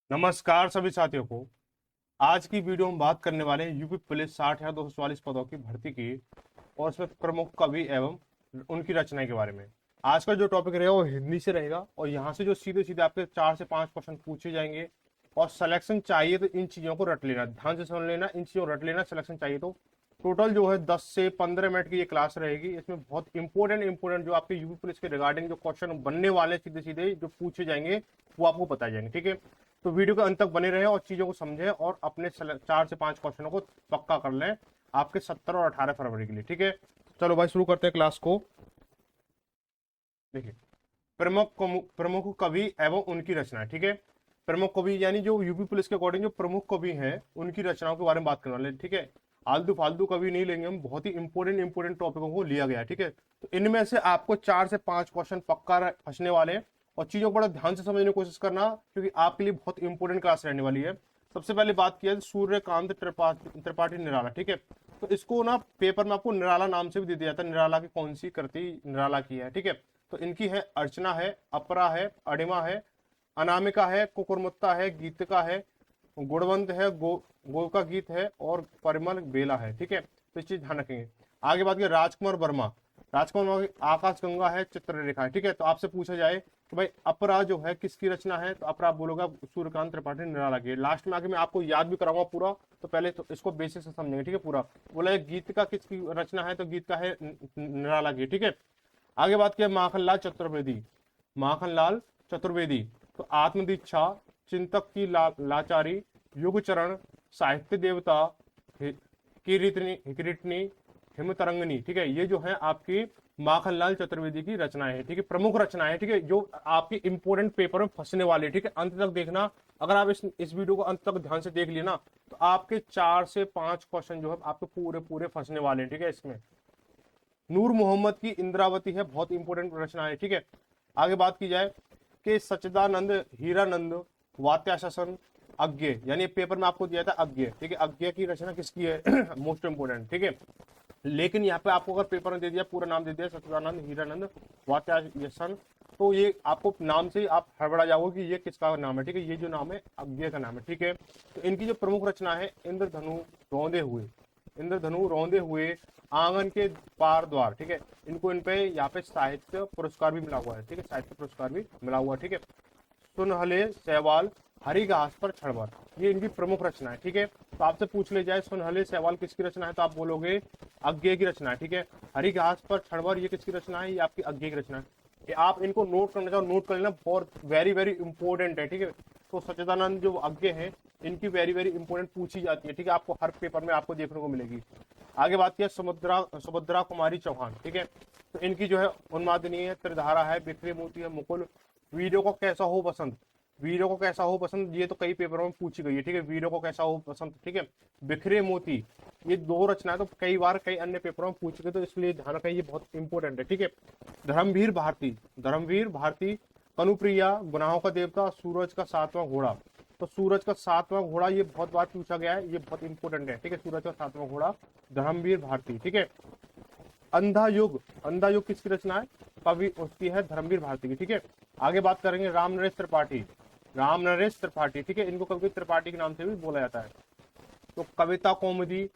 नमस्कार सभी साथियों को। आज की वीडियो में बात करने वाले हैं यूपी पुलिस 60,244 पदों की भर्ती की और उसमें प्रमुख कवि एवं उनकी रचनाएं के बारे में। आज का जो टॉपिक रहेगा वो हिंदी से रहेगा और यहाँ से जो सीधे सीधे आपके 4 से 5 क्वेश्चन पूछे जाएंगे और सिलेक्शन चाहिए तो इन चीजों को रट लेना, ध्यान से सुन लेना, इन चीजों को रट लेना। सिलेक्शन चाहिए तो टोटल जो है 10 से 15 मिनट की ये क्लास रहेगी। इसमें बहुत इंपॉर्टेंट जो आपके यूपी पुलिस के रिगार्डिंग जो क्वेश्चन बनने वाले सीधे सीधे जो पूछे जाएंगे वो आपको बताए जाएंगे। ठीक है, तो वीडियो के अंत तक बने रहे और चीजों को समझें और अपने 4 से 5 क्वेश्चनों को पक्का कर लें आपके 17 और 18 फरवरी के लिए। ठीक है, चलो भाई शुरू करते हैं क्लास को। देखिए, प्रमुख कवि एवं उनकी रचना। ठीक है, प्रमुख कवि यानी जो यूपी पुलिस के अकॉर्डिंग जो प्रमुख कवि हैं उनकी रचनाओं के बारे में बात करने वाले। ठीक है, आलतू फालतू कवि नहीं लेंगे हम, बहुत ही इंपॉर्टेंट टॉपिकों को लिया गया है। ठीक है, तो इनमें से आपको 4 से 5 क्वेश्चन पक्का फंसने वाले हैं और चीजों को बड़ा ध्यान से समझने की कोशिश करना क्योंकि आपके लिए बहुत इंपॉर्टेंट क्लास रहने वाली है। सबसे पहले बात किया सूर्यकांत त्रिपाठी निराला। ठीक है, तो इसको ना पेपर में आपको निराला नाम से भी दे दिया जाता है। निराला की कौन सी कृति निराला की है। ठीक है, तो इनकी है अर्चना है, अपरा है, अडिमा है, अनामिका है, कुकुरमुत्ता है, गीतिका है, गुणवंत है, गो का गीत है और परिमल बेला है। ठीक है, तो इस चीज ध्यान रखेंगे। आगे बात करें राजकुमार वर्मा। राजकुमार वर्मा की आकाश गंगा है, चित्ररेखा है। ठीक है, तो आपसे पूछा जाए कि भाई अपरा जो है किसकी रचना है, तो अपरा आप बोलोगे सूर्यकांत त्रिपाठी निराला की। लास्ट में आके मैं आपको याद भी कराऊंगा पूरा, तो पहले तो इसको बेसिक से समझेंगे। ठीक है, पूरा बोला गीत का किसकी रचना है, तो गीत का है निराला की। ठीक है, आगे बात किया माखनलाल चतुर्वेदी। माखनलाल चतुर्वेदी तो आत्मदीक्षा, चिंतक की लाचारी, युग चरण, साहित्य देवता, किरीटनी, हिमतरंगिनी। ठीक है, ये जो है आपकी माखनलाल चतुर्वेदी की रचनाएं है। ठीक है, प्रमुख रचनाएं। ठीक है, जो आपके इंपोर्टेंट पेपर में फंसने वाले। ठीक है, अंत तक देखना। अगर आप इस वीडियो को अंत तक ध्यान से देख लिए ना तो आपके 4 से 5 क्वेश्चन जो है आपके पूरे पूरे फंसने वाले हैं। ठीक है, इसमें नूर मोहम्मद की इंद्रावती है, बहुत इंपॉर्टेंट रचना है। ठीक है, आगे बात की जाए कि सच्चिदानंद हीरानंद वात्याशासन अज्ञे, यानी पेपर में आपको दिया था अज्ञे। ठीक है, अज्ञे की रचना किसकी है मोस्ट इंपोर्टेंट। ठीक है, लेकिन यहाँ पे आपको अगर पेपर में दे दिया पूरा नाम दे दिया सच्चिदानंद हीरानंद वात्यायसन, तो ये आपको नाम से ही आप हड़बड़ा जाओगे कि ये किसका नाम है। ठीक है, ये जो नाम है अज्ञे का नाम है। ठीक है, तो इनकी जो प्रमुख रचना है इंद्रधनु रौंदे हुए, इंद्रधनु रौंदे हुए, आंगन के पार द्वार। ठीक है, इनको इन पे यहाँ पे साहित्य पुरस्कार भी मिला हुआ है। ठीक है, साहित्य पुरस्कार भी मिला हुआ है। ठीक है, सुनहले सहवाल, हरी घास पर छड़बर, ये इनकी प्रमुख रचना है। ठीक है, तो आपसे पूछ ले जाए सुनहले सहवाल किसकी रचना है, तो आप बोलोगे अज्ञे की रचना है। ठीक है, हरी घास पर छड़बर ये किसकी रचना है, ये आपकी अज्ञे की रचना है। आप इनको नोट करना चाहो नोट कर लेना, बहुत वेरी वेरी इंपॉर्टेंट है। ठीक है, तो सच्चिदानंद जो अज्ञे हैं इनकी वेरी वेरी इंपॉर्टेंट पूछी जाती है। ठीक है, आपको हर पेपर में आपको देखने को मिलेगी। आगे बात किया सुभद्रा कुमारी चौहान। ठीक है, तो इनकी जो है उन्मादनी है, त्रिधारा है, बिखरे मोती है, मुकुल, वीरों को कैसा हो पसंद। वीरों को कैसा हो पसंद ये तो कई पेपरों में पूछी गई है। ठीक है, वीरों को कैसा हो पसंद। ठीक है, बिखरे मोती, ये दो रचनाएं तो कई बार कई अन्य पेपरों में पूछी गई, तो इसलिए ध्यान रखें ये बहुत इंपॉर्टेंट है। ठीक है, धर्मवीर भारती, कनुप्रिया, गुनाहों का देवता, सूरज का 7वां घोड़ा। तो सूरज का 7वां घोड़ा ये बहुत बार पूछा गया है, ये बहुत इंपॉर्टेंट है। ठीक है, सूरज का 7वां घोड़ा धर्मवीर भारती। ठीक है, अंधा युग किसकी रचना है, कवि उसकी है धर्मवीर भारती की। ठीक है, आगे बात करेंगे राम नरेश त्रिपाठी। राम नरेश त्रिपाठी, ठीक है, इनको कभी त्रिपाठी के नाम से भी बोला जाता है। तो कविता कौमुदी,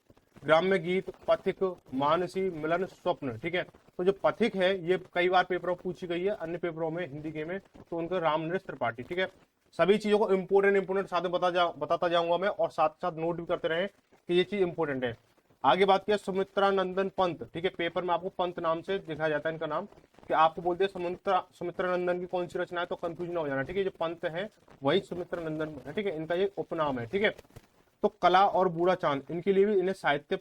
ग्राम्य गीत, पथिक, मानसी, मिलन, स्वप्न। ठीक है, तो जो पथिक है ये कई बार पेपरों में पूछी गई है, अन्य पेपरों में हिंदी के में, तो उनको राम नरेश त्रिपाठी। ठीक है, सभी चीजों को इंपोर्टेंट साथ में बताता जाऊंगा मैं और साथ साथ नोट भी करते रहे कि ये चीज इंपोर्टेंट है। आगे बात किया सुमित्रा नंदन पंत। ठीक है, पेपर में आपको पंत नाम से दिखाया जाता है इनका नाम, कि आपको बोलते हैं सुमित्रा नंदन की कौन सी रचना है, तो कंफ्यूज ना हो जाना। ठीक है, जो पंत है वही सुमित्रा नंदन है। ठीक है, इनका ये उपनाम है। ठीक है, तो कला और बूढ़ा चांद, इनके लिए भी इन्हें साहित्य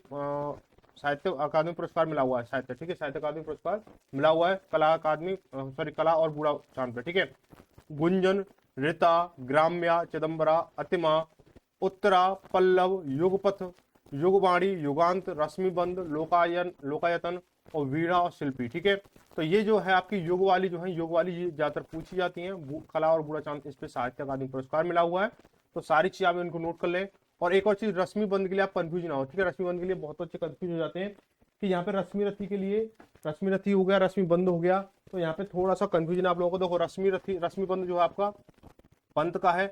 अकादमी पुरस्कार मिला हुआ है। साहित्य, ठीक है, साहित्य अकादमी पुरस्कार मिला हुआ है कला और बूढ़ा चांद पे। ठीक है, गुंजन, ऋता, ग्राम्या, चिदम्बरा, अतिमा, उत्तरा, पल्लव, युगपथ, युगवाणी, युगांत, रश्मिबंध, लोकायतन और वीणा और शिल्पी। ठीक है, तो ये जो है आपकी युग वाली ये ज्यादातर पूछी जाती हैं। कला और बूढ़ा चांद, इस पे साहित्य अकादमी पुरस्कार मिला हुआ है। तो सारी चीज आप इनको नोट कर लें। और एक और चीज रश्मि बंध के लिए आप कंफ्यूज ना हो। ठीक है, रश्मि बंध के लिए बहुत अच्छे कंफ्यूज हो जाते हैं कि यहाँ पे रश्मि रथी के लिए रश्मि रथी हो गया, रश्मि बंध हो गया, तो यहाँ पे थोड़ा सा कंफ्यूजन आप लोगों को। देखो रश्मि बंध जो है आपका पंत का है,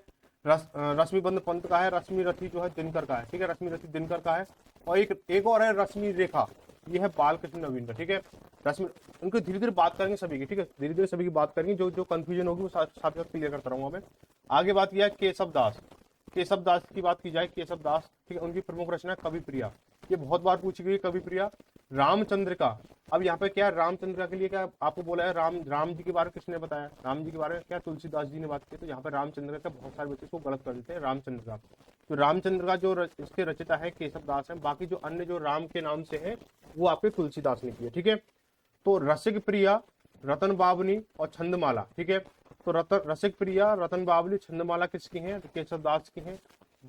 रश्मिबंध पंत का है, रश्मि रथी जो है दिनकर का है, ठीक है, रश्मि रथी दिनकर का है। और एक और है रश्मि रेखा, ये है बालकृष्ण नवीन का, ठीक है। रश्मि, उनको धीरे धीरे बात करेंगे सभी की, ठीक है, धीरे धीरे सभी की बात करेंगे, जो जो कंफ्यूजन होगी वो साथ साथ क्लियर करता रहूंगा मैं। आगे बात किया है केशव दास। केशव दास की बात की जाए, केशव दास, ठीक है, उनकी प्रमुख रचना कवि प्रिया, ये बहुत बार पूछी गई कवि प्रिया। रामचंद्र का, अब यहाँ पे क्या है, रामचंद्र के लिए क्या आपको बोला है, राम जी के बारे में किसने बताया, राम जी के बारे में क्या तुलसीदास जी ने बात की, तो यहाँ पे रामचंद्र का बहुत सारे बच्चे इसको गलत कर देते हैं रामचंद्र का। तो रामचंद्र का जो इसके रचयिता है केशव दास है, बाकी जो अन्य जो राम के नाम से है वो आपके तुलसीदास ने किए, ठीक है। तो रसिक प्रिया, रतन बावनी और छंदमाला, ठीक है। तो रसिक प्रिया, रतन बावली, छंदमाला किसकी हैं, तो केशव दास की हैं।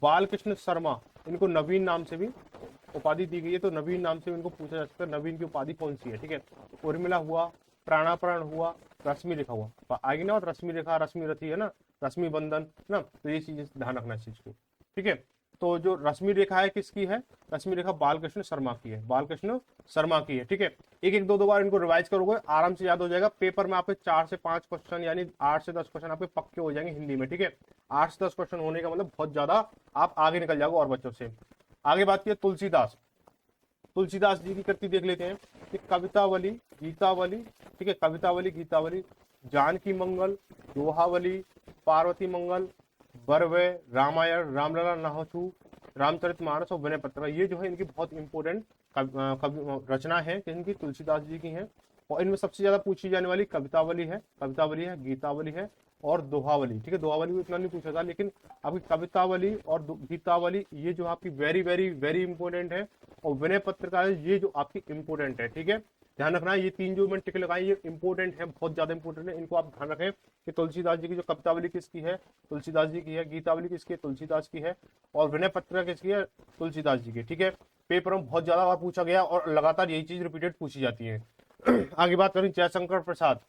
बालकृष्ण शर्मा, इनको नवीन नाम से भी उपाधि दी गई है, तो नवीन नाम से इनको पूछा जा सकता है नवीन की उपाधि कौन सी है, ठीक है। उर्मिला हुआ, प्राणापरण हुआ, रश्मि रेखा हुआ, आगे ना रश्मि रेखा, रश्मि रथी है ना, रश्मि बंधन ना, तो ये चीज ध्यान रखना इस चीज को, ठीक है। तो जो रश्मि रेखा है किसकी है, रश्मि रेखा बालकृष्ण शर्मा की है, बालकृष्ण शर्मा की है, ठीक है। एक एक दो बार इनको रिवाइज करोगे आराम से याद हो जाएगा। पेपर में आपके 4 से 5 क्वेश्चन यानी 8 से 10 क्वेश्चन आपके पक्के हो जाएंगे हिंदी में, ठीक है। 8 से 10 क्वेश्चन होने का मतलब बहुत ज्यादा आप आगे निकल जाओगे और बच्चों से। आगे बात की तुलसीदास, तुलसीदास जी की कृति देख लेते हैं कि कवितावली, गीतावली, ठीक है, कवितावली, गीतावली, जानकी मंगल, दोहावली, पार्वती मंगल, बरवे, रामायण, रामलला, नाहचू, रामचरितमानस और विनय पत्रिका, ये जो है इनकी बहुत इंपॉर्टेंट रचना है, इनकी तुलसीदास जी की है। और इनमें सबसे ज्यादा पूछी जाने वाली कवितावली है, कवितावली है, गीतावली है और दोहावली, ठीक है। दोहावली को इतना नहीं पूछा था, लेकिन आपकी कवितावली और गीतावली ये जो आपकी वेरी वेरी वेरी इंपॉर्टेंट है। और विनय पत्रिका ये जो आपकी इंपॉर्टेंट है, ठीक है, ध्यान रखना है। ये 3 जो मैंने टिक लगाई ये इंपॉर्टेंट है, बहुत ज्यादा इंपॉर्टेंट है, इनको आप ध्यान रखें कि तुलसीदास जी की जो कवितावली किसकी है, तुलसीदास जी की है, गीतावली किसकी है, तुलसीदास की है, और विनय पत्रिका किसकी है, तुलसीदास जी की, ठीक है। पेपर में बहुत ज्यादा बार पूछा गया और लगातार यही चीज रिपीटेड पूछी जाती है। आगे बात करें जयशंकर प्रसाद,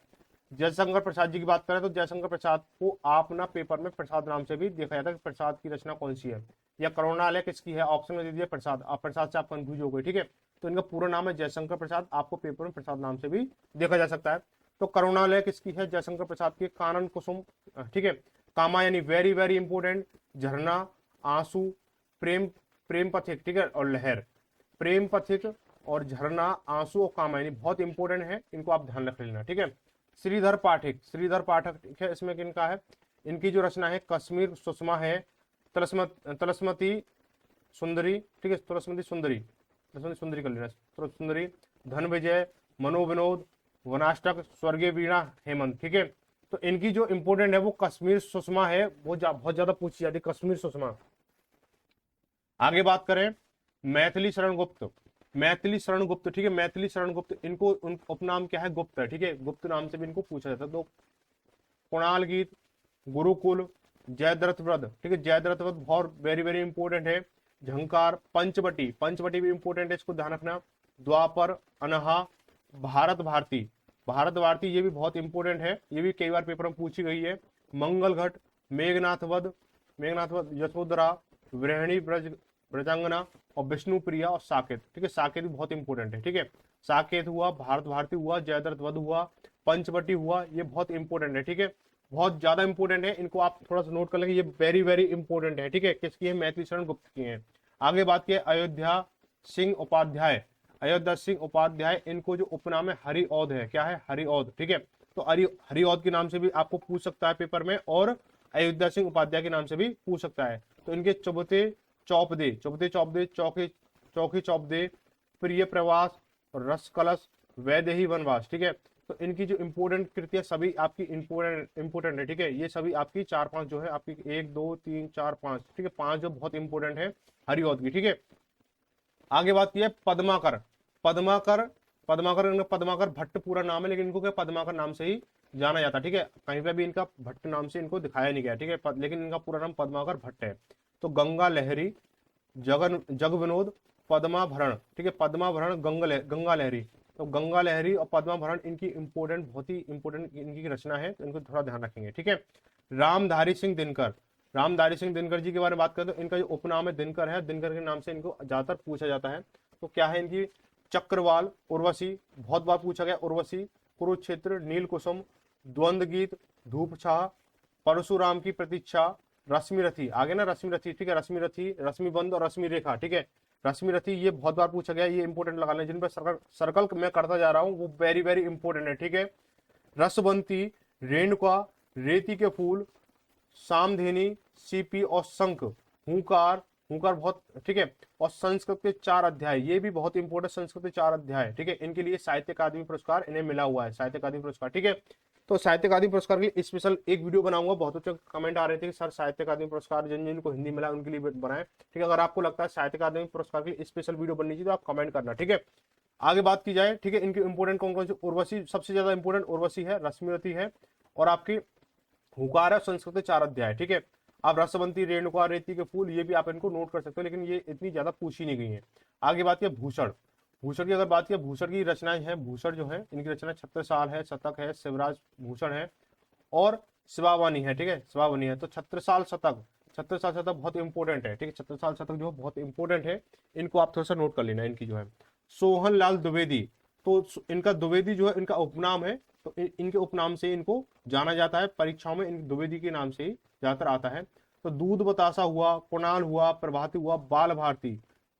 जयशंकर प्रसाद जी की बात करें तो जयशंकर प्रसाद को आप ना पेपर में प्रसाद नाम से भी देखा जाता है कि प्रसाद की रचना कौन सी है, या करुणालय किसकी है, ऑप्शन में दे दिया प्रसाद, आप प्रसाद से आप कंफ्यूज हो गए, ठीक है। तो इनका पूरा नाम है जयशंकर प्रसाद, आपको पेपर में प्रसाद नाम से भी देखा जा सकता है। तो करुणालय किसकी है, जयशंकर प्रसाद की। कानन कुसुम, ठीक है, कामा यानी वेरी वेरी इंपोर्टेंट, झरना, आंसू, प्रेम, प्रेम पथिक, ठीक है, और लहर, प्रेम पथिक और झरना, आंसू और कामा यानी बहुत इंपॉर्टेंट है, इनको आप ध्यान रख लेना, ठीक है। श्रीधर पाठक, श्रीधर पाठक, ठीक है, इसमें किनका है, इनकी जो रचना है कश्मीर सुषमा है, तलस्मती सुंदरी, ठीक है, तुलस्मती सुंदरी, तुलस्मती सुंदरी कर लेना, सुंदरी, धन विजय, मनोविनोद, वनाष्टक, स्वर्गीय वीणा हेमंत, ठीक है। तो इनकी जो इंपोर्टेंट है वो कश्मीर सुषमा है, वो बहुत ज्यादा पूछी जाती है कश्मीर सुषमा। आगे बात करें मैथिली शरण गुप्त, मैथिली शरण गुप्त, ठीक है, मैथिली शरण गुप्त, इनको उपनाम क्या है, गुप्त है, ठीक है, गुप्त नाम से भी इनको पूछा जाता है। तो कुणाल गीत, गुरुकुल, जयद्रथ व्रत, ठीक है, जयद्रथ व्रत बहुत वेरी वेरी इंपॉर्टेंट है। झंकार, पंचवटी, पंचवटी भी इंपॉर्टेंट है, इसको ध्यान रखना। द्वापर, अनहा, भारत भारती, भारत भारती ये भी बहुत इंपॉर्टेंट है, ये भी कई बार पेपर में पूछी गई है। मंगल घट, मेघनाथ वध, मेघनाथ वध, यशोधरा, वृहणी ब्रजांगना और विष्णु प्रिया और साकेत, ठीक है, साकेत भी बहुत इंपॉर्टेंट है, ठीक है। साकेत हुआ, भारत भारती हुआ, जयद्रथ वध हुआ, पंचवटी हुआ, ये बहुत इंपॉर्टेंट है, ठीक है, बहुत ज्यादा इंपॉर्टेंट है, इनको आप थोड़ा सा नोट कर लेंगे, ये वेरी वेरी इंपॉर्टेंट है, ठीक है। किसकी है, मैथिली शरण गुप्त की है। आगे बात की अयोध्या सिंह उपाध्याय, अयोध्या सिंह उपाध्याय, इनको जो उपनाम है हरिऔध है, क्या है, हरिऔध, ठीक है। तो हरिऔध के नाम से भी आपको पूछ सकता है पेपर में, और अयोध्या सिंह उपाध्याय के नाम से भी पूछ सकता है। तो इनके चौबते चौपदे, चौबते चौपदे, चौकी चौकी चौपदे, प्रिय प्रवास, रस कलश, वैदेही वनवास, ठीक है। तो इनकी जो इंपोर्टेंट कृतियां सभी आपकी इंपोर्टेंट है, ठीक है, ये सभी आपकी 4-5 जो है आपकी 1 2 3 4 5, ठीक है, 5 जो बहुत इंपोर्टेंट है हरिऔध की, ठीक है। आगे बात की है पद्माकर, पद्माकर, पद्माकर, पद्माकर भट्ट पूरा नाम है, लेकिन इनको क्या पद्माकर नाम से ही जाना जाता है, ठीक है, कहीं पे भी इनका भट्ट नाम से इनको दिखाया नहीं गया, ठीक है, लेकिन इनका पूरा नाम पद्माकर भट्ट है। तो गंगा लहरी, जग विनोद, पद्माभरण, ठीक है, पद्माभरण, गंगा लहरी, तो गंगा लहरी और पद्माभरण इनकी इंपोर्टेंट, बहुत ही इंपोर्टेंट इनकी रचना है, तो इनको थोड़ा ध्यान रखेंगे, ठीक है। रामधारी सिंह दिनकर, रामधारी सिंह दिनकर जी के बारे में बात करें तो इनका जो उपनाम है दिनकर है, दिनकर के नाम से इनको ज्यादातर पूछा जाता है। तो क्या है इनकी, चक्रवाल, उर्वशी, बहुत बार पूछा गया, उर्वशी, कुरुक्षेत्र, नील कुसुम, द्वंद्व गीत, धूप छाह, परशुराम की प्रतीक्षा, रश्मि रथी, आगे ना रश्मि रथी, ठीक है, रश्मि रथी, रश्मि बंध और रश्मि रेखा, ठीक है। रश्मि रथी ये बहुत बार पूछा गया है, ये इंपॉर्टेंट लगाना है, जिन पर सर्कल सर्कल मैं करता जा रहा हूँ वो वेरी वेरी इंपॉर्टेंट है, ठीक है। रसवंती, रेणुका, रेती के फूल, सामधेनी, सीपी और शंख, हुंकार, हुंकार बहुत, ठीक है। और संस्कृत के 4 अध्याय, ये भी बहुत इंपॉर्टेंट, संस्कृत के 4 अध्याय, ठीक है। इनके लिए साहित्य अकादमी पुरस्कार इन्हें मिला हुआ है, साहित्य अकादमी पुरस्कार, ठीक है। तो साहित्य अकादमी पुरस्कार के लिए स्पेशल एक वीडियो बनाऊंगा। बहुत अच्छे कमेंट आ रहे थे कि सर साहित्य अकादमी पुरस्कार जिन जिनको हिंदी मिला उनके लिए बनाए, ठीक है। अगर आपको लगता है साहित्य अकादमी पुरस्कार के लिए स्पेशल वीडियो बननी चाहिए तो आप कमेंट करना, ठीक है। आगे बात की जाए, ठीक है, इनकी इंपोर्टेंट कौन कौन सी, उर्वशी सबसे ज्यादा इंपोर्टेंट उर्वशी है, रश्मिरथी है, और आपकी हुंकार है, संस्कृत के 4 अध्याय, ठीक है। आप रसवंती, रेणुका, रेती के फूल, ये भी आप इनको नोट कर सकते हो, लेकिन ये इतनी ज्यादा पूछी नहीं गई है। आगे बात की भूषण, भूषण की अगर बात की, भूषण की रचनाएं हैं, भूषण जो है इनकी रचना छत्रसाल है, शतक है, शिवराज भूषण है और शिवावानी है, ठीक है, शिवावानी है। तो छत्रसाल शतक, छत्रसाल शतक बहुत इंपॉर्टेंट है, ठीक है, छत्रसाल शतक जो बहुत इंपॉर्टेंट है, इनको आप थोड़ा सा नोट कर लेना। इनकी जो है सोहन लाल द्विवेदी, तो इनका द्विवेदी जो है इनका उपनाम है, तो इनके उपनाम से इनको जाना जाता है, परीक्षाओं में इन द्विवेदी के नाम से ही ज्यादातर आता है। तो दूध बतासा हुआ, कुणाल हुआ, प्रभाती हुआ, बाल भारती,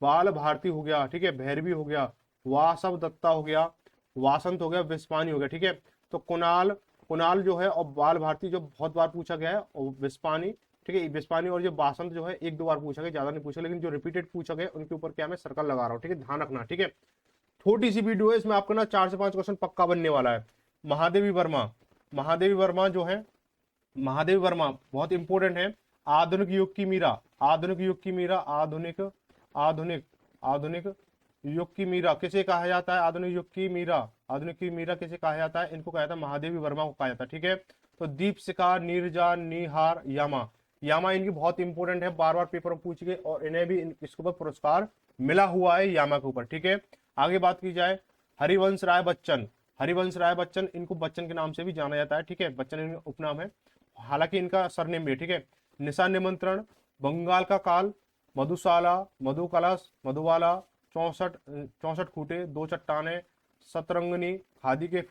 बाल भारती हो गया, ठीक है, भैरवी हो गया, वासव दत्ता हो गया, वासंत हो गया, विस्पानी हो गया, ठीक है। तो कुणाल, कुणाल जो है और बाल भारती जो बहुत बार पूछा गया है, और विस्पानी, ठीक है, विस्पानी और जो बासंत जो है 1-2 बार पूछा गया, ज्यादा नहीं पूछा, लेकिन जो रिपीटेड पूछा गया उनके ऊपर क्या मैं सर्कल लगा रहा हूँ, ठीक है, ध्यान रखना, ठीक है। छोटी सी वीडियो है, इसमें आपका ना 4 से 5 क्वेश्चन पक्का बनने वाला है। महादेवी वर्मा, महादेवी वर्मा जो है, महादेवी वर्मा बहुत इंपॉर्टेंट है। आधुनिक युग की मीरा, आधुनिक युग की मीरा, आधुनिक आधुनिक आधुनिक युग की मीरा किसे कहा जाता है, आधुनिक युग की मीरा, आधुनिक की मीरा किसे कहा जाता है, इनको कहा जाता है महादेवी वर्मा को कहा जाता है, ठीक है। तो दीपशिखा, नीरजा, निहार, यामा, यामा इनकी बहुत इंपॉर्टेंट है, बार बार पेपर में पूछ गए और इन्हें भी इसके ऊपर पुरस्कार मिला हुआ है यामा के ऊपर, ठीक है। आगे बात की जाए, हरिवंश राय बच्चन, हरिवंश राय बच्चन, इनको बच्चन के नाम से भी जाना जाता है, ठीक है, बच्चन इनका उपनाम है, हालांकि इनका सरनेम भी, ठीक है। निशा निमंत्रण, बंगाल का काल, मधुशाला, मधु कलश, मधुबाला, 64 खूटे, 2 चट्टाने, सतरंगनी, खादी के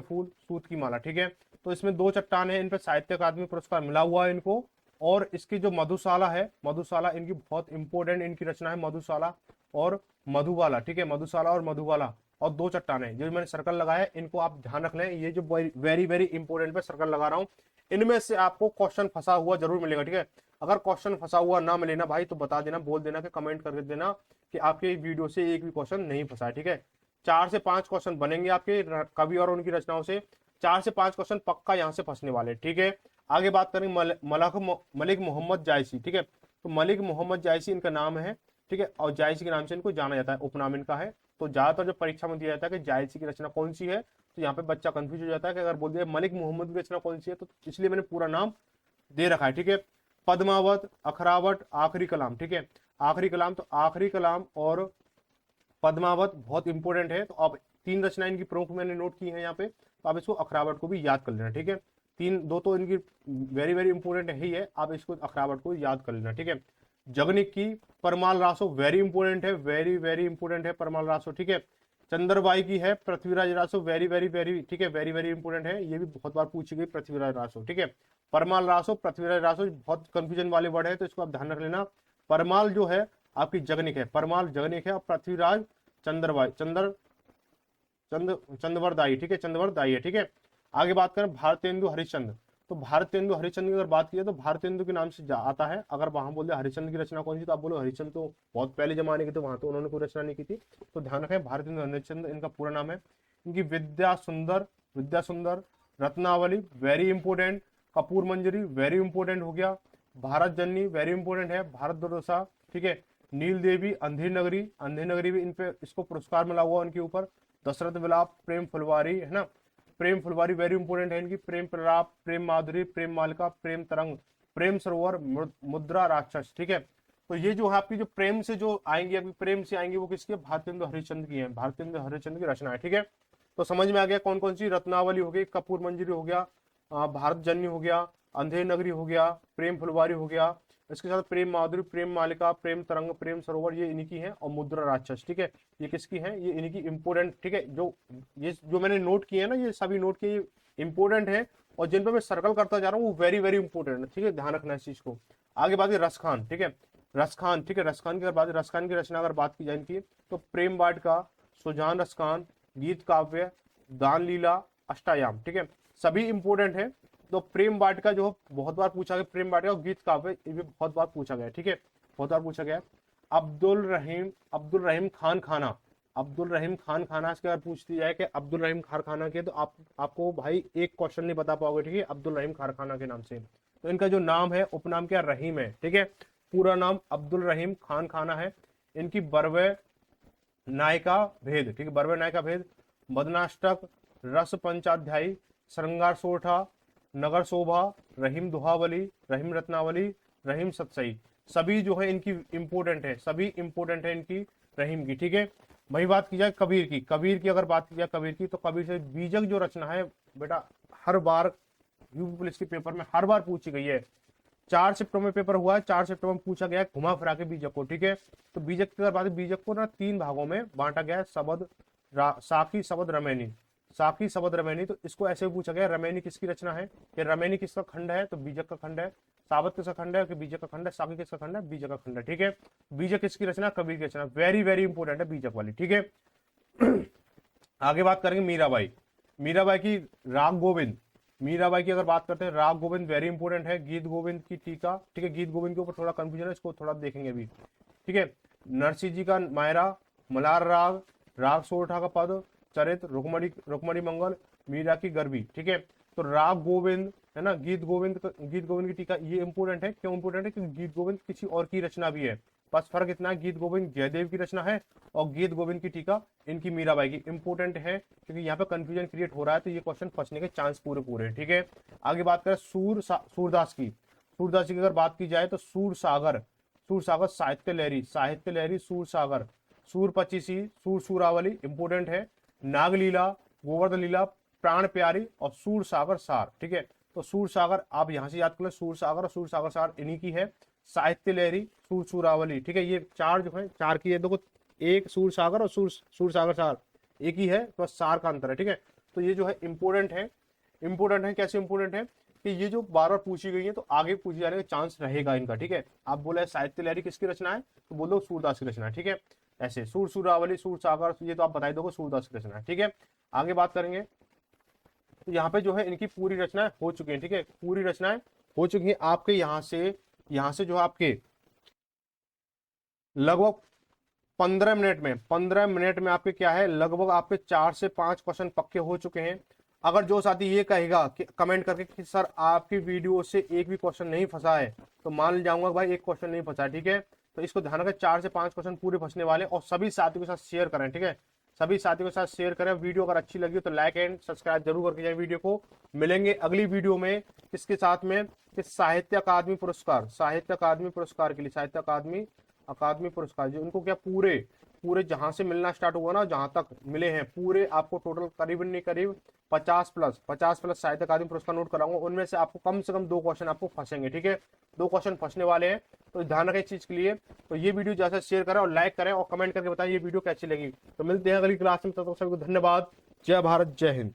फूल, सूत की माला, ठीक है। तो इसमें 2 चट्टान है, इन पर साहित्य अकादमी पुरस्कार मिला हुआ है इनको। और इसकी जो मधुशाला है, मधुशाला इनकी बहुत इंपॉर्टेंट इनकी रचना है, मधुशाला और मधुबाला, ठीक है, मधुशाला और मधुबाला, और 2 चट्टाने जो मैंने सर्कल लगाया है, इनको आप ध्यान रख लें, ये जो वेरी वेरी इंपॉर्टेंट पे सर्कल लगा रहा हूँ, इनमें से आपको क्वेश्चन फंसा हुआ जरूर मिलेगा, ठीक है। अगर क्वेश्चन फंसा हुआ ना मिले ना भाई, तो बता देना, बोल देना कि कमेंट करके देना कि आपके वीडियो से एक भी क्वेश्चन नहीं फंसा है, ठीक है। 4 से 5 क्वेश्चन बनेंगे आपके कवि और उनकी रचनाओं से, 4 से 5 क्वेश्चन पक्का यहाँ से फंसने वाले, ठीक है। आगे बात करेंगे मलिक मोहम्मद जायसी, ठीक है। तो मलिक मोहम्मद जायसी इनका नाम है, ठीक है, और जायसी के नाम से इनको जाना जाता है, उपनाम इनका है। तो ज्यादातर जो परीक्षा में दिया जाता है कि जायसी की रचना कौन सी है, तो यहाँ पे बच्चा कंफ्यूज हो जाता है कि अगर बोल दिया मलिक मोहम्मद की रचना कौन सी है, तो इसलिए मैंने पूरा नाम दे रखा है, ठीक है। पद्मावत, अखरावट, आखिरी कलाम, ठीक है, आखिरी कलाम, तो आखिरी कलाम और पद्मावत बहुत इंपॉर्टेंट है। तो अब 3 रचनाएं इनकी प्रमुख मैंने नोट की है यहाँ पे, तो आप इसको अखरावट को भी याद कर लेना, ठीक है। 2 तो इनकी वेरी वेरी इंपॉर्टेंट है ही है, आप इसको अखरावट को याद कर लेना, ठीक है। जगनिक की परमाल रासो वेरी इंपॉर्टेंट है, वेरी वेरी इंपॉर्टेंट है परमाल रासो, ठीक है। चंद्रबाई की है Prithviraj Raso, very very very, ठीक है, वेरी वेरी इंपॉर्टेंट है, ये भी बहुत बार पूछी गई पृथ्वीराज रासो, ठीक है। परमाल रासो, पृथ्वीराज रासो बहुत कंफ्यूजन वाले वर्ड है, तो इसको आप ध्यान रख लेना। परमाल जो है आपकी जगनिक है, परमाल जगनिक है, और पृथ्वीराज चंद्रबाई चंद्रवरदाई, ठीक है, चंद्रवरदाई है, ठीक है। आगे बात करें भारतेंदु हरिश्चंद्र, तो भारतेंदु हरिश्चंद्र की अगर बात की तो भारतेंदु के नाम से आता है। अगर वहां बोल दिया हरिश्चंद्र की रचना कौन सी, तो आप बोलो हरिश्चंद्र तो बहुत पहले जमाने की, तो वहां तो उन्होंने कोई रचना नहीं की थी, तो ध्यान रखें भारतेंदु हरिश्चंद्र इनका पूरा नाम है। इनकी विद्या सुंदर, रत्नावली वेरी इंपोर्टेंट, कपूर मंजरी वेरी इंपोर्टेंट हो गया, भारत जननी वेरी इंपोर्टेंट है, भारत दुर्दशा, ठीक है, नील देवी, अंधेर नगरी भी इन पे इसको पुरस्कार मिला हुआ उनके ऊपर, दशरथ विलाप, प्रेम फुलवारी, है ना, प्रेम फुलवारी वेरी इंपोर्टेंट है इनकी, प्रेम प्रलाप, प्रेम माधुरी, प्रेम मालिका, प्रेम तरंग, प्रेम सरोवर, मुद्रा राक्षस, ठीक है। तो ये जो है आपकी जो प्रेम से जो आएंगी, आपकी प्रेम से आएंगी, वो किसकी है, भारतेंदु हरिश्चंद्र की है, भारतेंदु हरिश्चंद्र की रचना है, ठीक है। तो समझ में आ गया कौन कौन सी, रत्नावली हो गई, कपूर मंजरी हो गया, भारत जन्य हो गया, अंधेर नगरी हो गया, प्रेम फुलवारी हो गया, इसके साथ प्रेम माधुरी, प्रेम मालिका, प्रेम तरंग, प्रेम सरोवर, ये इन्हीं की है, और मुद्रा राक्षस, ठीक है, ये किसकी है, ये इन्हीं की इंपोर्टेंट, ठीक है। जो मैंने नोट किए हैं ना, ये सभी नोट किए इंपोर्टेंट है, और जिन पे मैं सर्कल करता जा रहा हूँ वो वेरी वेरी इंपॉर्टेंट है, ठीक है, ध्यान रखना इस चीज को। आगे बात है रसखान, ठीक है, रसखान, ठीक है, रसखान की अगर बात, रसखान की रचना अगर बात की जाए इनकी, तो प्रेम वाटिका, सुजान रसखान, गीत काव्य, दान लीला, अष्टायाम, ठीक है, सभी इंपॉर्टेंट है। तो प्रेम वाटिका जो बहुत बार पूछा गया, प्रेम वाटिका और गीत काव्य ये भी बहुत बार पूछा गया, ठीक है, बहुत बार पूछा गया। अब्दुल रहीम खान खाना, अब्दुल रहीम खान खाना से अगर पूछ दी जाए कि अब्दुल रहीम खान खाना के, तो आपको भाई एक क्वेश्चन नहीं बता पाओगे, ठीक है, अब्दुल रहीम खान खाना के नाम से। तो इनका जो नाम है उपनाम क्या, रहीम है, ठीक है, पूरा नाम अब्दुल रहीम खान खाना है। इनकी बरवे नायिका भेद, ठीक है, बरवे नायिका भेद, मदनाष्टक, रस पंचाध्यायी, श्रृंगार सोठा, नगर शोभा, रहीम दुहावली, रहीम रत्नावली, रहीम सतसई, सभी जो है इनकी इंपोर्टेंट है, सभी इंपोर्टेंट है इनकी रहीम की, ठीक है। वही बात की जाए कबीर की, कबीर की अगर बात की जाए कबीर की, तो कबीर से बीजक जो रचना है बेटा हर बार यूपी पुलिस के पेपर में हर बार पूछी गई है। 4 सिफ्टों में पेपर हुआ है, 4 सिफ्टों में पूछा गया है घुमा फिरा के बीजक को, ठीक है। तो बीजक की अगर बात है, बीजक को ना 3 भागों में बांटा गया है, शबद, साखी, शबद, रमैनी, साखी, शबद, रमैनी। तो इसको ऐसे भी पूछा गया रमैनी किसकी रचना है, कि रमैनी किसका खंड है, तो बीजक का खंड है, साबत किसका खंड है, कि बीजक का खंड है, साखी किसका खंड है, बीजक का खंड है, ठीक है। बीजक किसकी रचना, कबीर की रचना, वेरी वेरी इंपॉर्टेंट है बीजक वाली, ठीक है। आगे बात करेंगे मीराबाई, मीराबाई की राग गोविंद, मीराबाई की अगर बात करते हैं राग गोविंद वेरी इंपॉर्टेंट है, गीत गोविंद की टीका, ठीक है, गीत गोविंद के ऊपर थोड़ा कंफ्यूजन है, इसको थोड़ा देखेंगे अभी, ठीक है। नरसिंह जी का मायरा, मलार राग, राग सोरठा का पद, चरित, रुक्मणी मंगल, मीरा की गरबी, ठीक है। तो राग गोविंद है ना, गीत गोविंद की टीका, ये इंपॉर्टेंट है, क्यों इंपॉर्टेंट है, क्योंकि गीत गोविंद किसी और की रचना भी है, बस फर्क इतना है गीत गोविंद जयदेव की रचना है और गीत गोविंद की टीका इनकी मीराबाई की। इंपॉर्टेंट है क्योंकि यहाँ पे कंफ्यूजन क्रिएट हो रहा है, तो ये क्वेश्चन फंसने के चांस पूरे हैं, ठीक है। आगे बात करें सूरदास की, सूरदास की अगर बात की जाए तो सूर सागर साहित्य लहरी सूर सागर, सूर पचीसी, सूर सूरावली इंपोर्टेंट है, नागलीला, गोवर्धन लीला, प्राण प्यारी और सूर सागर सार, ठीक है। तो सूर सागर आप यहां से याद कर लो, सूर सागर और सूर सागर सार इन्हीं की है, साहित्य लहरी, सूर सूरावली, ठीक है। ये 4 जो है 4 की है, देखो एक सूर सागर और सूर सागर सार एक ही है, बस सार का अंतर है, ठीक है। तो ये जो है इंपोर्टेंट है, कैसे इंपोर्टेंट है कि ये जो बार बार पूछी गई है तो आगे पूछे जाने का चांस रहेगा इनका, ठीक है। आप बोले साहित्य लहरी किसकी रचना है, तो बोल दो सूरदास की रचना है, ठीक है। ऐसे सूर सूरावली, सूर सागर, ये तो आप बता दोगे सूरदास की रचना है, ठीक है। आगे बात करेंगे तो यहाँ पे जो है इनकी पूरी रचनाएं हो चुकी हैं, ठीक है, पूरी रचनाएं हो चुकी हैं। आपके यहाँ से जो है आपके लगभग 15 मिनट में आपके क्या है, लगभग आपके 4 से 5 क्वेश्चन पक्के हो चुके हैं। अगर जो साथी ये कहेगा कि कमेंट करके कि सर आपकी वीडियो से एक भी क्वेश्चन नहीं फंसा है, तो मान जाऊंगा भाई एक क्वेश्चन नहीं फंसा है, ठीक है। तो इसको ध्यान रखें, 4 से 5 क्वेश्चन पूरे फंसने वाले, और सभी साथियों के साथ शेयर करें, ठीक है, सभी साथियों के साथ शेयर करें। वीडियो अगर अच्छी लगी तो लाइक एंड सब्सक्राइब जरूर करके जाए वीडियो को। मिलेंगे अगली वीडियो में किसके साथ में, कि साहित्य अकादमी पुरस्कार के लिए, साहित्य अकादमी पुरस्कार जो उनको क्या पूरे जहां से मिलना स्टार्ट हुआ ना, जहां तक मिले हैं पूरे आपको टोटल करीब 50 प्लस साहित्य अकादमी पुरस्कार नोट कराऊंगा। उनमें से आपको कम से कम 2 क्वेश्चन आपको फंसेंगे, ठीक है, 2 क्वेश्चन फंसने वाले हैं, तो ध्यान रखें इस चीज के लिए। तो ये वीडियो जैसे शेयर करें और लाइक करें और कमेंट करके बताएं ये वीडियो कैसी लगी। तो मिलते हैं अगली क्लास में, तब तक सभी को धन्यवाद। जय भारत, जय हिंद।